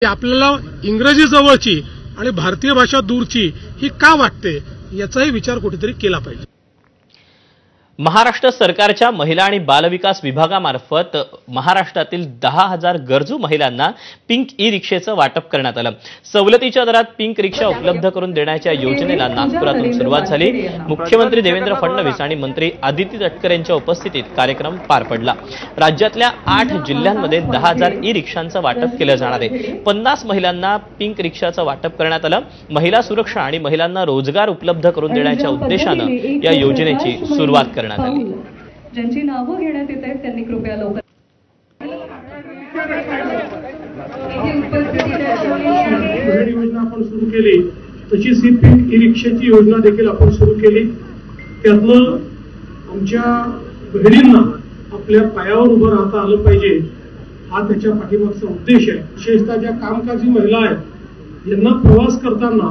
आपल्याला इंग्रजी जवळची आणि भारतीय भाषा दूरची ही का वाटते याचाही विचार कुठेतरी केला पाहिजे। महाराष्ट्र सरकारच्या महिला आणि बालविकास विभागामार्फत महाराष्ट्रातील 10,000 गरजू महिलांना पिंक ई रिक्षेचं वाटप करण्यात आलं। सवलतीच्या दरात पिंक रिक्षा उपलब्ध करून देण्याच्या योजनेला नागपुरातून सुरुवात झाली। मुख्यमंत्री देवेंद्र फडणवीस आणि मंत्री आदिती तटकरे यांच्या उपस्थितीत कार्यक्रम पार पडला। राज्यातल्या 8 जिल्ह्यांमध्ये 10,000 ई रिक्षांचं वाटप केलं जाणार आहे। 50 महिलांना पिंक रिक्षाचं वाटप करण्यात आलं। महिला सुरक्षा आणि महिलांना रोजगार उपलब्ध करून देण्याच्या उद्देशानं या योजनेची सुरुवात करण्यात आली। ज्यांची नावं घेण्यात येत आहेत त्यांनी कृपया लवकर योजना आपण सुरू केली, तशीच ही पिंक ई रिक्षाची योजना देखील आपण सुरू केली। त्यातनं आमच्या बहिणींना आपल्या पायावर उभं राहता आलं पाहिजे हा त्याच्या पाठीमागचा उद्देश आहे। विशेषतः ज्या कामकाजी महिला आहेत यांना प्रवास करताना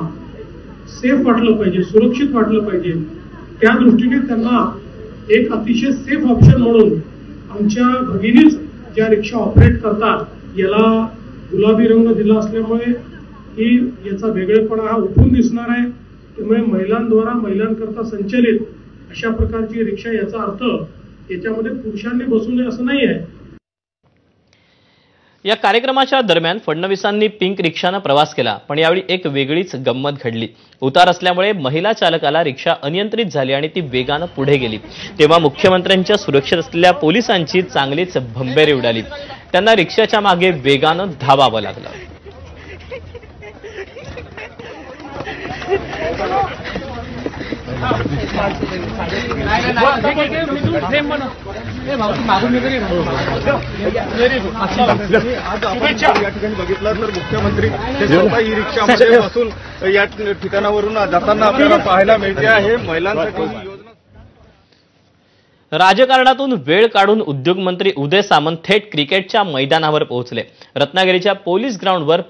सेफ वाटलं पाहिजे, सुरक्षित वाटलं पाहिजे, त्या दृष्टीने त्यांना एक अतिशय सेफ ऑप्शन म्हणून आमच्या भगिनीच ज्या रिक्षा ऑपरेट करतात याला गुलाबी रंग दिला असल्यामुळे ही याचा वेगळेपणा हा उठून दिसणार आहे। त्यामुळे महिलांद्वारा महिलांकरता संचलित अशा प्रकारची रिक्षा याचा अर्थ याच्यामध्ये पुरुषांनी बसू नये असं नाही आहे। या कार्यक्रमाच्या दरम्यान फडणवीसांनी पिंक रिक्षाने प्रवास केला, पण यावेळी एक वेगळीच गंमत घडली। उतार असल्यामुळे महिला चालकाला रिक्षा अनियंत्रित झाली आणि ती वेगाने पुढे गेली। तेव्हा मुख्यमंत्र्यांच्या सुरक्षेत असलेल्या पोलिसांची चांगलीच भंबेरी उडाली। त्यांना रिक्षाच्या मागे वेगाने धावावं लागलं। बघितलं तर मुख्यमंत्री ही रिक्षामध्ये बसून या ठिकाणावरून जाताना आपल्याला पाहायला मिळते आहे। महिलांसाठी योजना राजकारणातून वेळ काढून उद्योगमंत्री उदय सामंत थेट क्रिकेटच्या मैदानावर पोहोचले। रत्नागिरीच्या पोलीस ग्राउंडवर